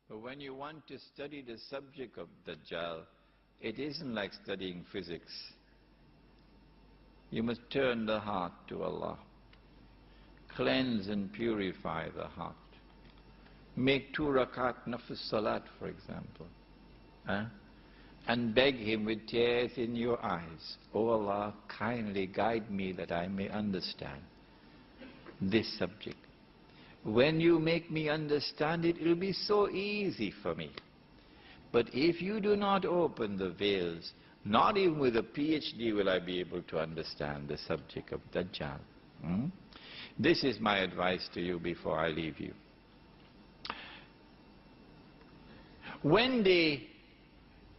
But when you want to study the subject of Dajjal, it isn't like studying physics. You must turn the heart to Allah. Cleanse and purify the heart. Make 2 rakat nafs salat, for example. And beg Him with tears in your eyes, "Oh Allah, kindly guide me that I may understand this subject. When you make me understand it, it will be so easy for me. But if you do not open the veils, not even with a PhD will I be able to understand the subject of Dajjal." This is my advice to you before I leave you. When they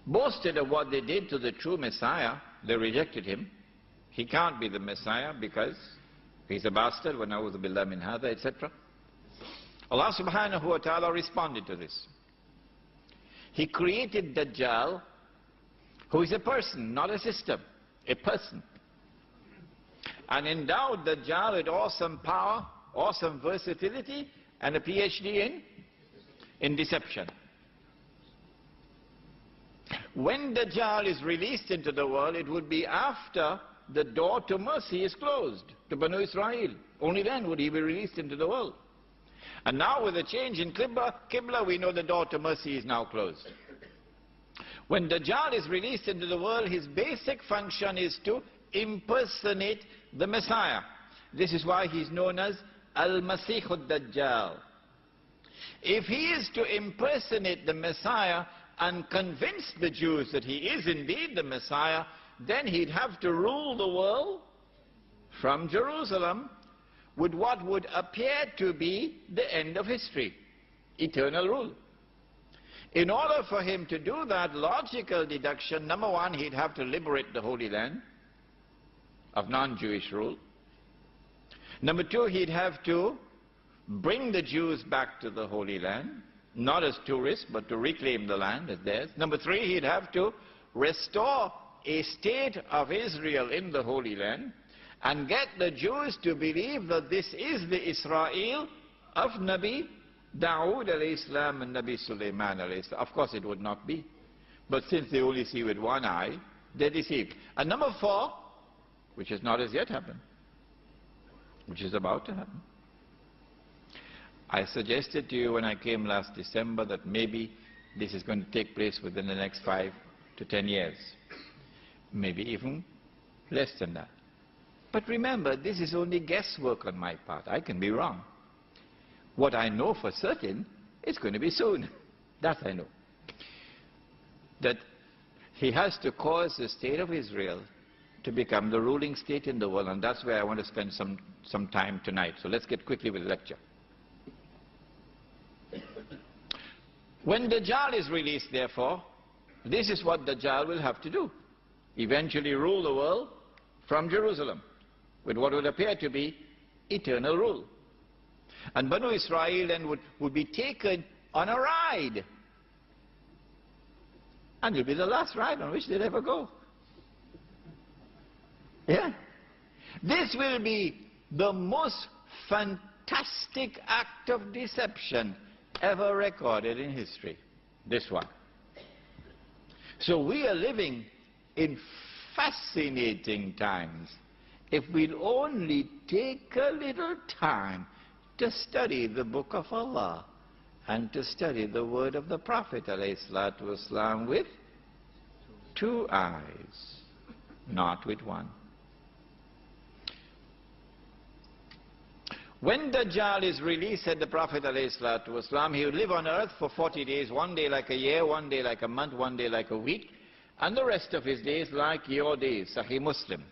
boasted of what they did to the true Messiah, they rejected him. He can't be the Messiah because he's a bastard, wa na'udhu billah min hadha, etc. Allah subhanahu wa ta'ala responded to this. He created Dajjal, who is a person, not a system, a person. And endowed Dajjal with awesome power, awesome versatility, and a PhD in deception. When Dajjal is released into the world, it would be after the door to mercy is closed to Banu Israel. Only then would he be released into the world. And now with the change in Qibla, we know the door to mercy is now closed. When Dajjal is released into the world, his basic function is to impersonate the Messiah. This is why he's known as Al-Masih al-Dajjal. If he is to impersonate the Messiah and convince the Jews that he is indeed the Messiah, then he'd have to rule the world from Jerusalem with what would appear to be the end of history, eternal rule. In order for him to do that, logical deduction, number one, he'd have to liberate the Holy Land of non-Jewish rule. Number two, he'd have to bring the Jews back to the Holy Land, not as tourists, but to reclaim the land as theirs. Number three, he'd have to restore a state of Israel in the Holy Land and get the Jews to believe that this is the Israel of Nabi Dawood alayhi salam and Nabi Sulaiman alayhi salam. Of course it would not be. But since they only see with one eye, they're deceived. And number four, which has not as yet happened, which is about to happen. I suggested to you when I came last December that maybe this is going to take place within the next 5 to 10 years. Maybe even less than that. But remember, this is only guesswork on my part. I can be wrong. What I know for certain, it's going to be soon. That I know. That he has to cause the state of Israel to become the ruling state in the world, and that's where I want to spend some time tonight. So let's get quickly with the lecture. When Dajjal is released, therefore, this is what Dajjal will have to do. Eventually rule the world from Jerusalem with what would appear to be eternal rule. And Banu Israel then would be taken on a ride. And it will be the last ride on which they'll ever go. Yeah? This will be the most fantastic act of deception ever recorded in history. This one. So we are living in fascinating times if we'll only take a little time to study the book of Allah and to study the word of the Prophet ﷺ with 2 eyes, not with one. When Dajjal is released, said the Prophet ﷺ, he will live on earth for 40 days, one day like a year, one day like a month, one day like a week, and the rest of his days like your days. Sahih Muslim.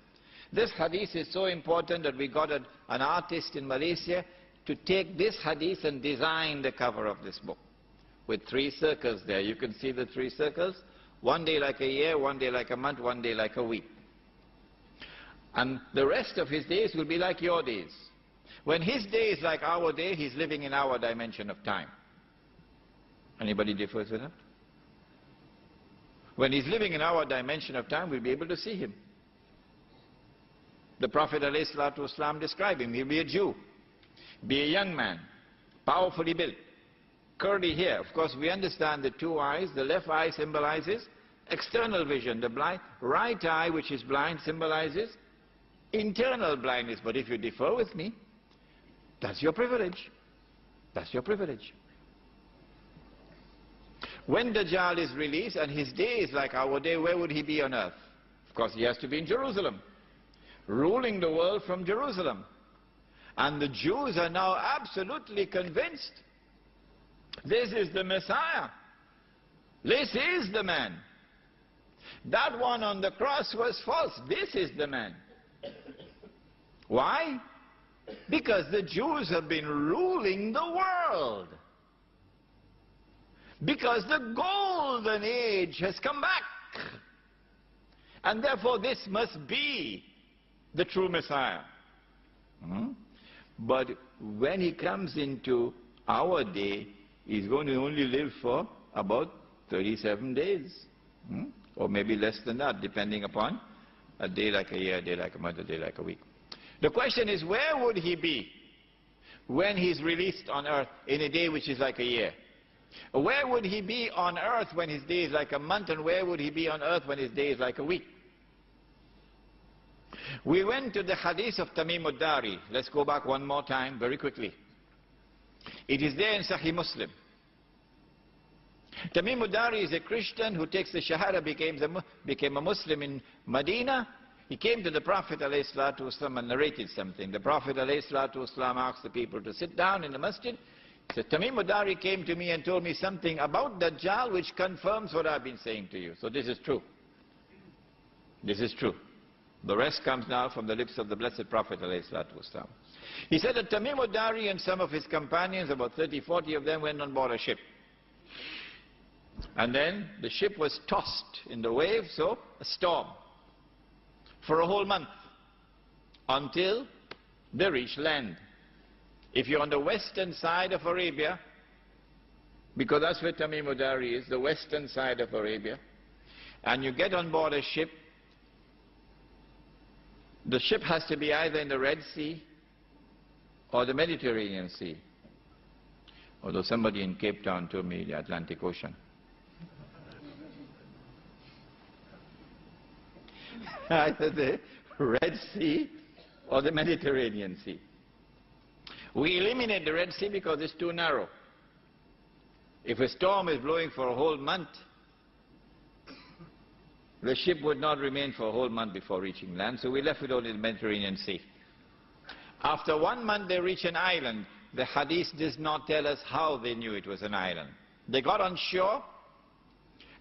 This hadith is so important that we got an artist in Malaysia to take this hadith and design the cover of this book with 3 circles there. You can see the 3 circles. One day like a year, one day like a month, one day like a week. And the rest of his days will be like your days. When his day is like our day, he's living in our dimension of time. Anybody differs with that? When he's living in our dimension of time, we'll be able to see him. The Prophet ﷺ described him. He'll be a Jew, be a young man, powerfully built, curly hair. Of course, we understand the two eyes. The left eye symbolizes external vision. The right eye, which is blind, symbolizes internal blindness. But if you differ with me, that's your privilege. That's your privilege. When Dajjal is released and his day is like our day, where would he be on earth? Of course, he has to be in Jerusalem, ruling the world from Jerusalem. And the Jews are now absolutely convinced this is the Messiah. This is the man. That one on the cross was false. This is the man. Why? Because the Jews have been ruling the world. Because the golden age has come back. And therefore this must be the true Messiah. But when he comes into our day, he's going to only live for about 37 days. Or maybe less than that, depending upon a day like a year, a day like a month, a day like a week. The question is, where would he be when he's released on earth in a day which is like a year? Where would he be on earth when his day is like a month, and where would he be on earth when his day is like a week? We went to the hadith of Tamim ad-Dari. Let's go back one more time very quickly. It is there in Sahih Muslim. Tamim ad-Dari is a Christian who takes the Shahada, became a Muslim in Medina. He came to the Prophet ﷺ and narrated something. The Prophet ﷺ asked the people to sit down in the masjid. So Tamim ad-Dari came to me and told me something about Dajjal which confirms what I've been saying to you. So this is true. This is true. The rest comes now from the lips of the Blessed Prophet ﷺ. He said that Tamim ad-Dari and some of his companions, about 30, 40 of them, went on board a ship. And then the ship was tossed in the waves, so a storm, for a whole month, until they reached land. If you're on the western side of Arabia, because that's where Tamim ad-Dari is, the western side of Arabia, and you get on board a ship, the ship has to be either in the Red Sea or the Mediterranean Sea. Although somebody in Cape Town told me the Atlantic Ocean. Either the Red Sea or the Mediterranean Sea. We eliminate the Red Sea because it's too narrow. If a storm is blowing for a whole month, the ship would not remain for a whole month before reaching land, so we left it only in the Mediterranean Sea. After 1 month they reach an island. The hadith does not tell us how they knew it was an island. They got on shore,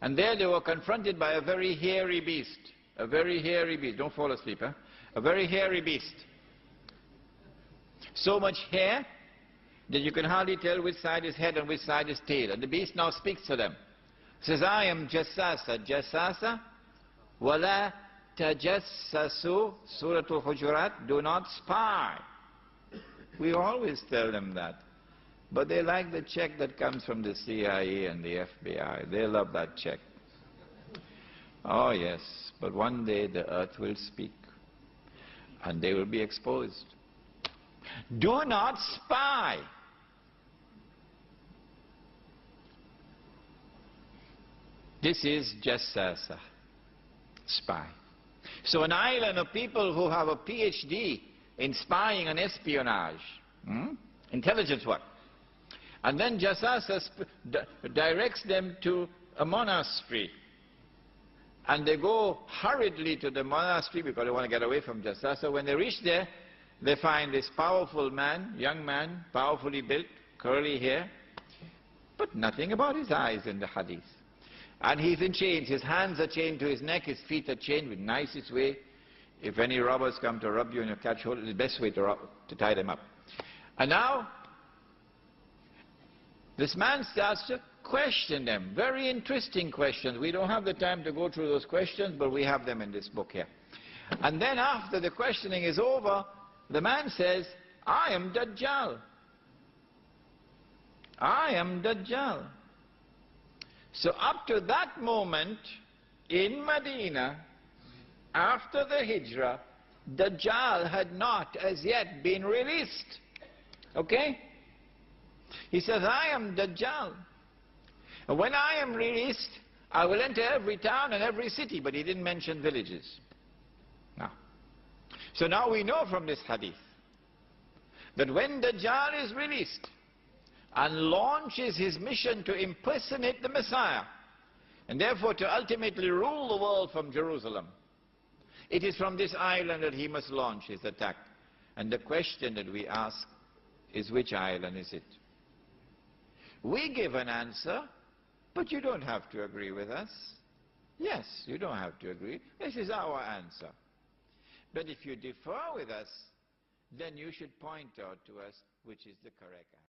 and there they were confronted by a very hairy beast. A very hairy beast. Don't fall asleep, huh? A very hairy beast. So much hair that you can hardly tell which side is head and which side is tail. And the beast now speaks to them. Says, I am Jassasa. Jassasa, wala tajassasu, Surah Al-Hujurat, do not spy. We always tell them that. But they like the check that comes from the CIA and the FBI. They love that check. Oh yes, but one day the earth will speak and they will be exposed. Do not spy. This is Jassasa, spy. So an island of people who have a PhD in spying and espionage, intelligence work. And then Jassasa directs them to a monastery. And they go hurriedly to the monastery because they want to get away from Jassasa. When they reach there, they find this powerful man, young man, powerfully built, curly hair, but nothing about his eyes in the hadith. And he's in chains. His hands are chained to his neck, his feet are chained with nicest way. If any robbers come to rob you and you catch hold, it's the best way to tie them up. And now, this man starts to question them. Very interesting questions. We don't have the time to go through those questions, but we have them in this book here. And then after the questioning is over, the man says, I am Dajjal. I am Dajjal. So up to that moment, in Medina, after the Hijrah, Dajjal had not as yet been released. Okay? He says, I am Dajjal. And when I am released, I will enter every town and every city. But he didn't mention villages. No. So now we know from this hadith that when Dajjal is released and launches his mission to impersonate the Messiah, and therefore to ultimately rule the world from Jerusalem, it is from this island that he must launch his attack. And the question that we ask is, which island is it? We give an answer, but you don't have to agree with us. Yes, you don't have to agree. This is our answer. But if you differ with us, then you should point out to us which is the correct answer.